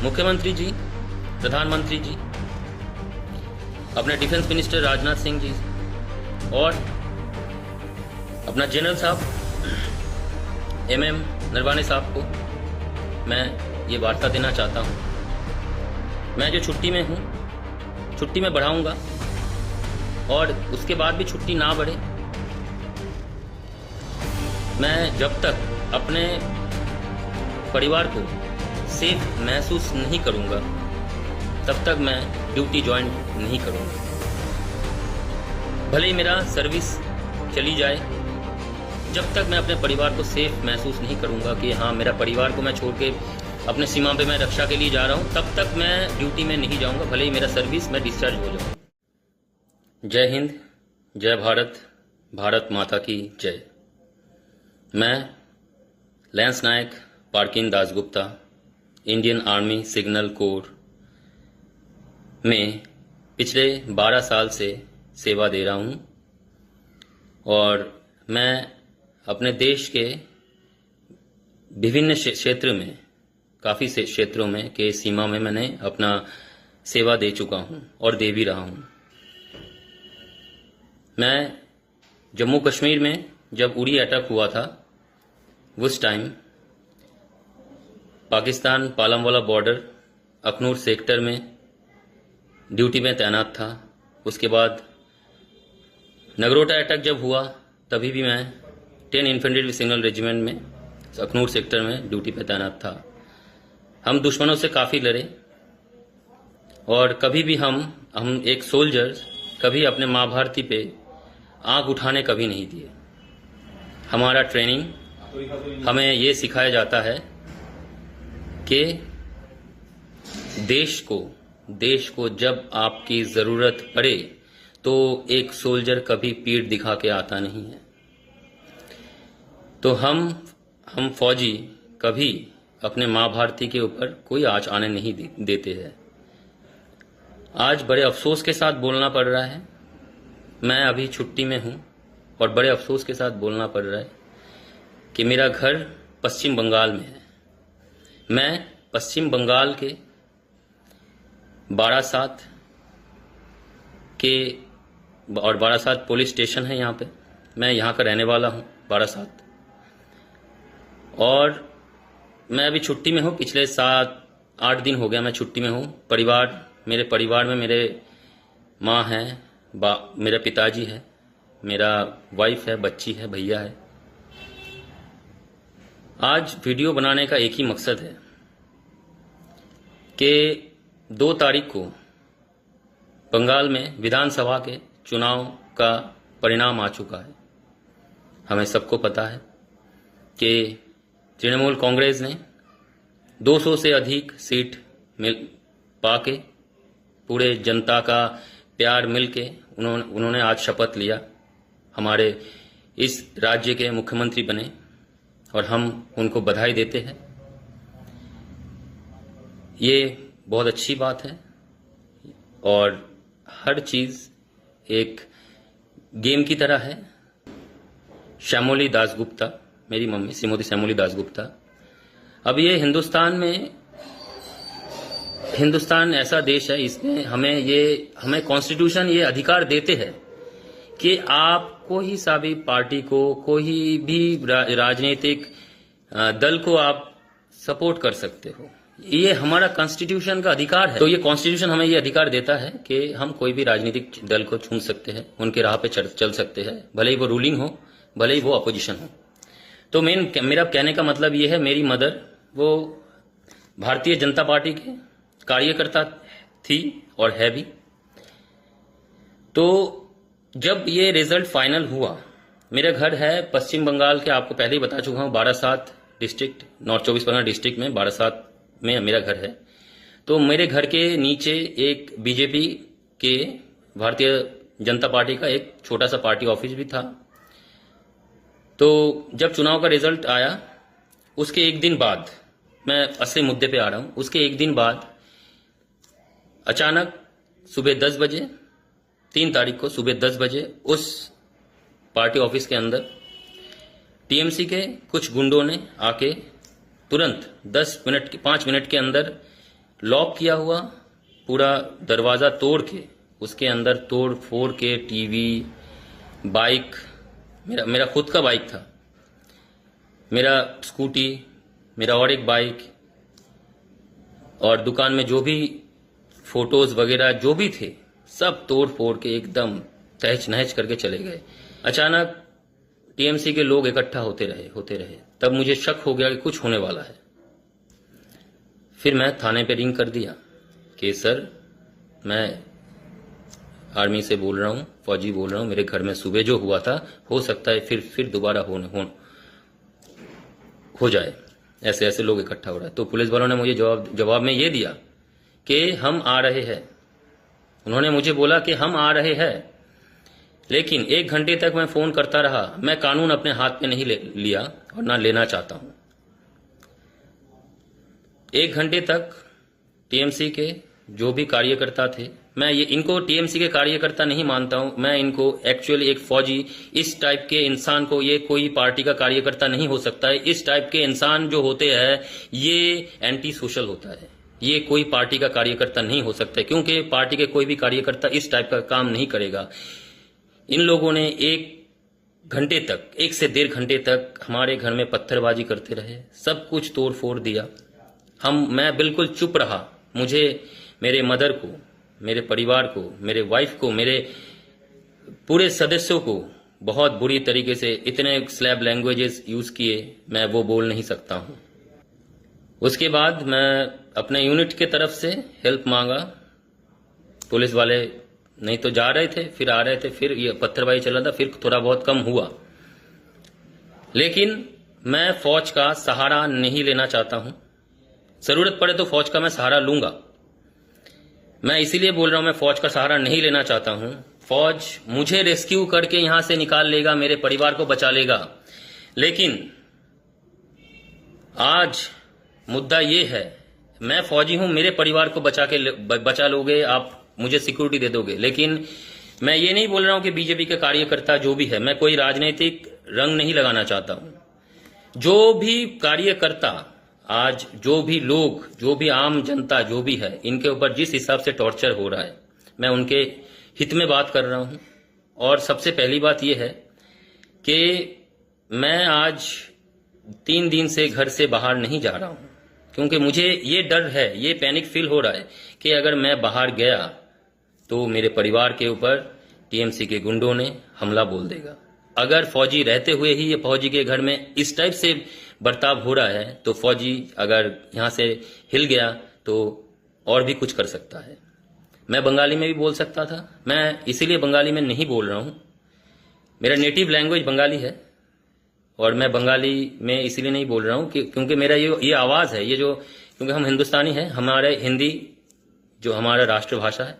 मुख्यमंत्री जी, प्रधानमंत्री जी, अपने डिफेंस मिनिस्टर राजनाथ सिंह जी और अपना जनरल साहब MM नरवाने साहब को मैं ये वार्ता देना चाहता हूँ। मैं जो छुट्टी में हूँ, छुट्टी में बढ़ाऊंगा और उसके बाद भी छुट्टी ना बढ़े, मैं जब तक अपने परिवार को सेफ महसूस नहीं करूंगा तब तक मैं ड्यूटी ज्वाइन नहीं करूंगा। भले ही मेरा सर्विस चली जाए, जब तक मैं अपने परिवार को सेफ महसूस नहीं करूंगा कि हाँ मेरा परिवार को मैं छोड़ के अपने सीमा पे मैं रक्षा के लिए जा रहा हूं, तब तक मैं ड्यूटी में नहीं जाऊंगा, भले ही मेरा सर्विस मैं डिस्चार्ज हो जाऊं। जय हिंद, जय भारत, भारत माता की जय। मैं लैंस नायक पार्किन Dasgupta Indian army signal corps में पिछले 12 साल से सेवा दे रहा हूं और मैं अपने देश के विभिन्न क्षेत्र में, काफ़ी से क्षेत्रों में के सीमा में मैंने अपना सेवा दे चुका हूं और दे भी रहा हूं। मैं जम्मू कश्मीर में जब उरी अटैक हुआ था, उस time Pakistan Pallanwala border Akhnoor sector में ड्यूटी में तैनात था। उसके बाद नगरोटा अटैक जब हुआ तभी भी मैं 10 इन्फेंट्री सिग्नल रेजिमेंट में अखनूर सेक्टर में ड्यूटी पे तैनात था। हम दुश्मनों से काफ़ी लड़े और कभी भी हम एक सोल्जर कभी अपने माँ भारती पे आंख उठाने कभी नहीं दिए। हमारा ट्रेनिंग हमें ये सिखाया जाता है कि देश को जब आपकी ज़रूरत पड़े तो एक सोल्जर कभी पीठ दिखा के आता नहीं है। तो हम फौजी कभी अपने माँ भारती के ऊपर कोई आँच आने नहीं देते हैं। आज बड़े अफसोस के साथ बोलना पड़ रहा है, मैं अभी छुट्टी में हूँ और बड़े अफसोस के साथ बोलना पड़ रहा है कि मेरा घर पश्चिम बंगाल में है। मैं पश्चिम बंगाल के बारासात और बारासात पुलिस स्टेशन है यहाँ पे, मैं यहाँ का रहने वाला हूँ बारासात। और मैं अभी छुट्टी में हूँ, पिछले 7-8 दिन हो गया मैं छुट्टी में हूँ। मेरे परिवार में मेरे माँ है, मेरा पिताजी है, मेरा वाइफ है, बच्ची है, भैया है। आज वीडियो बनाने का एक ही मकसद है कि 2 तारीख को बंगाल में विधानसभा के चुनाव का परिणाम आ चुका है। हमें सबको पता है कि तृणमूल कांग्रेस ने 200 से अधिक सीट पाके पूरे जनता का प्यार मिलके उन्होंने आज शपथ लिया, हमारे इस राज्य के मुख्यमंत्री बने और हम उनको बधाई देते हैं। ये बहुत अच्छी बात है और हर चीज़ एक गेम की तरह है। श्यामोली दासगुप्ता, मेरी मम्मी श्रीमती श्यामोली दासगुप्ता। अब ये हिंदुस्तान ऐसा देश है, इसमें हमें कॉन्स्टिट्यूशन ये अधिकार देते हैं कि आप कोई सा भी पार्टी को, कोई भी राजनीतिक दल को आप सपोर्ट कर सकते हो। ये हमारा कॉन्स्टिट्यूशन का अधिकार है। तो ये कॉन्स्टिट्यूशन हमें ये अधिकार देता है कि हम कोई भी राजनीतिक दल को चुन सकते हैं, उनके राह पे चल सकते हैं, भले ही वो रूलिंग हो, भले ही वो अपोजिशन हो। तो मेरा कहने का मतलब ये है, मेरी मदर वो भारतीय जनता पार्टी के कार्यकर्ता थी और है भी। तो जब ये रिजल्ट फाइनल हुआ, मेरा घर है पश्चिम बंगाल के, आपको पहले ही बता चुका हूँ, Barasat district, north 24 Pargana district में बारासात में मेरा घर है। तो मेरे घर के नीचे एक बीजेपी के, भारतीय जनता पार्टी का एक छोटा सा पार्टी ऑफिस भी था। तो जब चुनाव का रिजल्ट आया, उसके एक दिन बाद, मैं असली मुद्दे पे आ रहा हूं, उसके एक दिन बाद अचानक सुबह 10 बजे, 3 तारीख को सुबह 10 बजे उस पार्टी ऑफिस के अंदर टीएमसी के कुछ गुंडों ने आके तुरंत 5 मिनट के अंदर लॉक किया हुआ, पूरा दरवाजा तोड़ के उसके अंदर तोड़ फोड़ के टीवी, बाइक, मेरा खुद का बाइक था, मेरा स्कूटी, मेरा और एक बाइक, और दुकान में जो भी फोटोज वगैरह जो भी थे सब तोड़ फोड़ के एकदम तहस नहस करके चले गए। अचानक टीएमसी के लोग इकट्ठा होते रहे। तब मुझे शक हो गया कि कुछ होने वाला है। फिर मैं थाने पे रिंग कर दिया कि सर, मैं आर्मी से बोल रहा हूँ, फौजी बोल रहा हूँ, मेरे घर में सुबह जो हुआ था हो सकता है फिर दोबारा हो जाए, ऐसे ऐसे लोग इकट्ठा हो रहा है। तो पुलिस वालों ने मुझे जवाब में ये दिया कि हम आ रहे हैं। उन्होंने मुझे बोला कि हम आ रहे हैं, लेकिन 1 घंटे तक मैं फोन करता रहा। मैं कानून अपने हाथ में नहीं लिया और ना लेना चाहता हूं। 1 घंटे तक टीएमसी के जो भी कार्यकर्ता थे, मैं इनको टीएमसी के कार्यकर्ता नहीं मानता हूं, मैं इनको एक्चुअली एक फौजी, इस टाइप के इंसान को, ये कोई पार्टी का कार्यकर्ता नहीं हो सकता है। इस टाइप के इंसान जो होते हैं ये एंटी सोशल होता है, ये कोई पार्टी का कार्यकर्ता नहीं हो सकता है, क्योंकि पार्टी के कोई भी कार्यकर्ता इस टाइप का काम नहीं करेगा। इन लोगों ने 1 घंटे तक, 1 से 1.5 घंटे तक हमारे घर में पत्थरबाजी करते रहे, सब कुछ तोड़ फोड़ दिया। मैं बिल्कुल चुप रहा। मुझे, मेरे मदर को, मेरे परिवार को, मेरे वाइफ को, मेरे पूरे सदस्यों को बहुत बुरी तरीके से इतने स्लैब लैंग्वेजेस यूज किए, मैं वो बोल नहीं सकता हूं। उसके बाद मैं अपने यूनिट के तरफ से हेल्प मांगा। पुलिस वाले नहीं तो जा रहे थे, फिर आ रहे थे, फिर ये पत्थरबाजी चल रहा था, फिर थोड़ा बहुत कम हुआ। लेकिन मैं फौज का सहारा नहीं लेना चाहता हूं। जरूरत पड़े तो फौज का मैं सहारा लूंगा। मैं इसीलिए बोल रहा हूं, मैं फौज का सहारा नहीं लेना चाहता हूं। फौज मुझे रेस्क्यू करके यहां से निकाल लेगा, मेरे परिवार को बचा लेगा। लेकिन आज मुद्दा ये है, मैं फौजी हूं, मेरे परिवार को बचा लोगे आप, मुझे सिक्योरिटी दे दोगे। लेकिन मैं ये नहीं बोल रहा हूं कि बीजेपी के कार्यकर्ता जो भी है, मैं कोई राजनीतिक रंग नहीं लगाना चाहता हूं। जो भी कार्यकर्ता, आज जो भी लोग, जो भी आम जनता जो भी है, इनके ऊपर जिस हिसाब से टॉर्चर हो रहा है, मैं उनके हित में बात कर रहा हूं। और सबसे पहली बात यह है कि मैं आज 3 दिन से घर से बाहर नहीं जा रहा हूं, क्योंकि मुझे ये डर है, ये पैनिक फील हो रहा है कि अगर मैं बाहर गया तो मेरे परिवार के ऊपर टीएमसी के गुंडों ने हमला बोल देगा। अगर फौजी रहते हुए ही ये फौजी के घर में इस टाइप से बर्ताव हो रहा है, तो फौजी अगर यहां से हिल गया तो और भी कुछ कर सकता है। मैं बंगाली में भी बोल सकता था, मैं इसीलिए बंगाली में नहीं बोल रहा हूं। मेरा नेटिव लैंग्वेज बंगाली है और मैं बंगाली में इसीलिए नहीं बोल रहा हूं क्योंकि मेरा ये आवाज है, ये जो, क्योंकि हम हिंदुस्तानी हैं, हमारे हिंदी जो हमारा राष्ट्रभाषा है,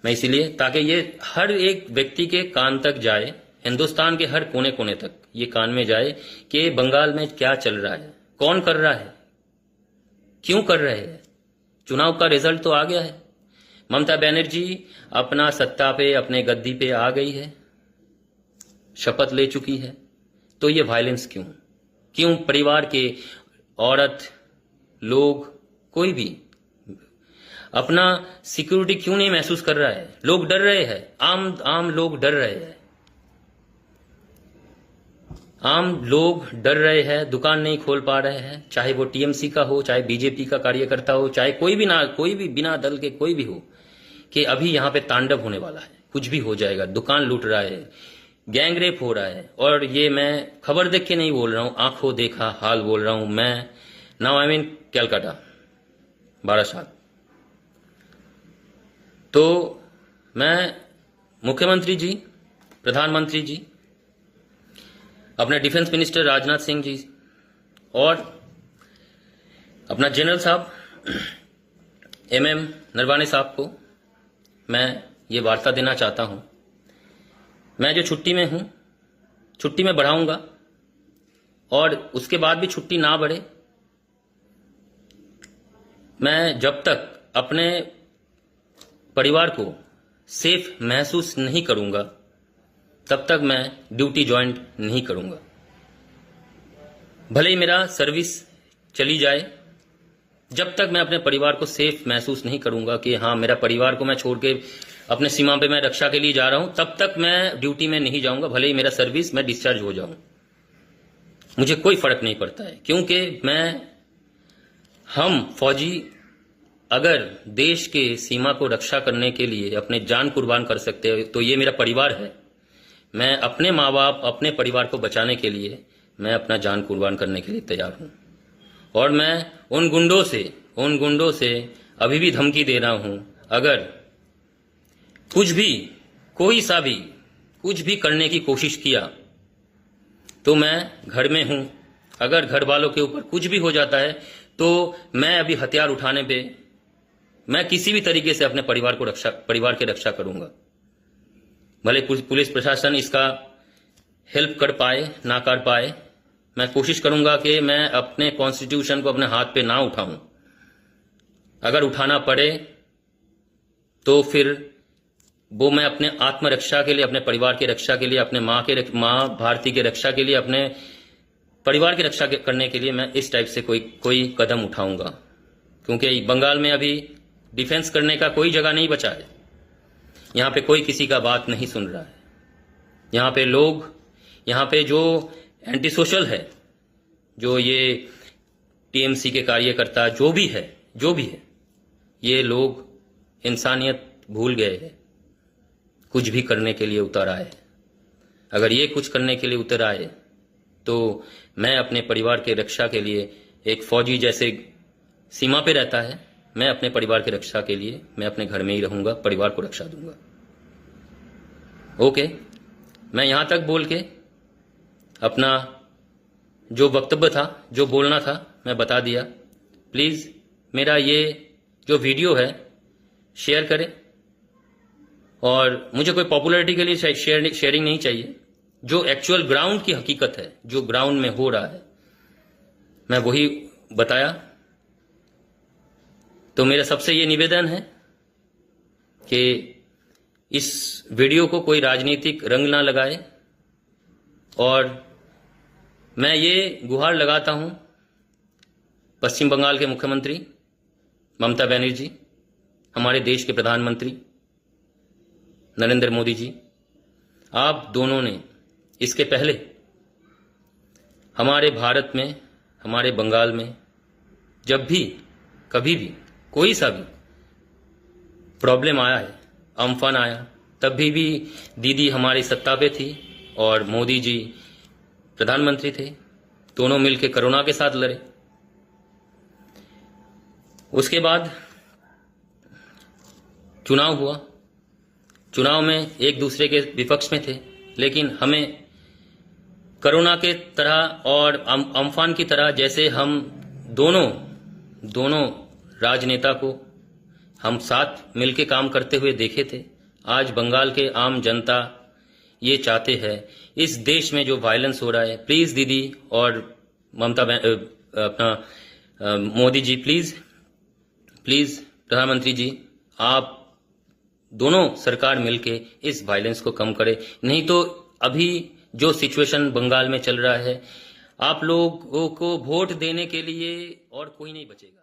मैं इसीलिए, ताकि ये हर एक व्यक्ति के कान तक जाए, हिंदुस्तान के हर कोने कोने तक ये कान में जाए कि बंगाल में क्या चल रहा है, कौन कर रहा है, क्यों कर रहे हैं। चुनाव का रिजल्ट तो आ गया है, ममता बनर्जी अपना सत्ता पे, अपने गद्दी पे आ गई है, शपथ ले चुकी है। तो ये वायलेंस क्यों परिवार के औरत लोग, कोई भी अपना सिक्योरिटी क्यों नहीं महसूस कर रहा है? लोग डर रहे हैं, आम लोग डर रहे हैं, आम लोग डर रहे हैं, दुकान नहीं खोल पा रहे हैं, चाहे वो टीएमसी का हो, चाहे बीजेपी का कार्यकर्ता हो, चाहे कोई भी बिना दल के कोई भी हो, कि अभी यहां पे तांडव होने वाला है, कुछ भी हो जाएगा। दुकान लूट रहा है, गैंगरेप हो रहा है। और ये मैं खबर देख के नहीं बोल रहा हूं, आंखों देखा हाल बोल रहा हूं। मैं now I mean Calcutta, Barasat. तो मैं मुख्यमंत्री जी, प्रधानमंत्री जी, अपने डिफेंस मिनिस्टर राजनाथ सिंह जी और अपना जनरल साहब MM नरवाने साहब को मैं ये वार्ता देना चाहता हूं। मैं जो छुट्टी में हूं, छुट्टी में बढ़ाऊंगा और उसके बाद भी छुट्टी ना बढ़े, मैं जब तक अपने परिवार को सेफ महसूस नहीं करूंगा तब तक मैं ड्यूटी ज्वाइन नहीं करूंगा। भले ही मेरा सर्विस चली जाए, जब तक मैं अपने परिवार को सेफ महसूस नहीं करूंगा कि हाँ मेरा परिवार को मैं छोड़ के अपने सीमा पे मैं रक्षा के लिए जा रहा हूं, तब तक मैं ड्यूटी में नहीं जाऊंगा। भले ही मेरा सर्विस मैं डिस्चार्ज हो जाऊं, मुझे कोई फर्क नहीं पड़ता है, क्योंकि हम फौजी अगर देश के सीमा को रक्षा करने के लिए अपने जान कुर्बान कर सकते हैं तो ये मेरा परिवार है। मैं अपने माँ बाप अपने परिवार को बचाने के लिए मैं अपना जान कुर्बान करने के लिए तैयार हूं। और मैं उन गुंडों से अभी भी धमकी दे रहा हूं, अगर कुछ भी करने की कोशिश किया तो मैं घर में हूं। अगर घर वालों के ऊपर कुछ भी हो जाता है तो मैं अभी हथियार उठाने पे मैं किसी भी तरीके से अपने परिवार की रक्षा करूंगा। भले पुलिस प्रशासन इसका हेल्प कर पाए ना कर पाए, मैं कोशिश करूंगा कि मैं अपने कॉन्स्टिट्यूशन को अपने हाथ पे ना उठाऊं। अगर उठाना पड़े तो फिर वो मैं अपने आत्मरक्षा के लिए, अपने परिवार की रक्षा के लिए, अपने माँ भारती की रक्षा के लिए, अपने परिवार की रक्षा करने के लिए मैं इस टाइप से कोई कदम उठाऊंगा। क्योंकि बंगाल में अभी डिफेंस करने का कोई जगह नहीं बचा है। यहाँ पे कोई किसी का बात नहीं सुन रहा है। यहाँ पे जो एंटी सोशल है, जो ये टीएमसी के कार्यकर्ता जो भी है, ये लोग इंसानियत भूल गए हैं, कुछ भी करने के लिए उतर आए। अगर ये कुछ करने के लिए उतर आए तो मैं अपने परिवार की रक्षा के लिए, एक फौजी जैसे सीमा पे रहता है, मैं अपने परिवार की रक्षा के लिए मैं अपने घर में ही रहूंगा, परिवार को रक्षा दूंगा। ओके, मैं यहां तक बोल के अपना जो वक्तव्य था, जो बोलना था, मैं बता दिया। प्लीज मेरा ये जो वीडियो है शेयर करें, और मुझे कोई पॉपुलैरिटी के लिए शेयरिंग नहीं चाहिए। जो एक्चुअल ग्राउंड की हकीकत है, जो ग्राउंड में हो रहा है, मैं वही बताया। तो मेरा सबसे ये निवेदन है कि इस वीडियो को कोई राजनीतिक रंग ना लगाए, और मैं ये गुहार लगाता हूं पश्चिम बंगाल के मुख्यमंत्री ममता बनर्जी, हमारे देश के प्रधानमंत्री नरेंद्र मोदी जी, आप दोनों ने इसके पहले हमारे भारत में, हमारे बंगाल में जब भी कभी भी कोई सा भी प्रॉब्लम आया है, अम्फान आया, तब भी दीदी हमारी सत्ता पे थी और मोदी जी प्रधानमंत्री थे। दोनों मिलकर कोरोना के साथ लड़े। उसके बाद चुनाव हुआ, चुनाव में एक दूसरे के विपक्ष में थे, लेकिन हमें कोरोना के तरह और अम्फान की तरह, जैसे हम दोनों राजनेता को हम साथ मिलकर काम करते हुए देखे थे, आज बंगाल के आम जनता ये चाहते हैं। इस देश में जो वायलेंस हो रहा है, प्लीज दीदी और मोदी जी, प्लीज प्रधानमंत्री जी, आप दोनों सरकार मिलके इस वायलेंस को कम करे। नहीं तो अभी जो सिचुएशन बंगाल में चल रहा है, आप लोगों को वोट देने के लिए और कोई नहीं बचेगा।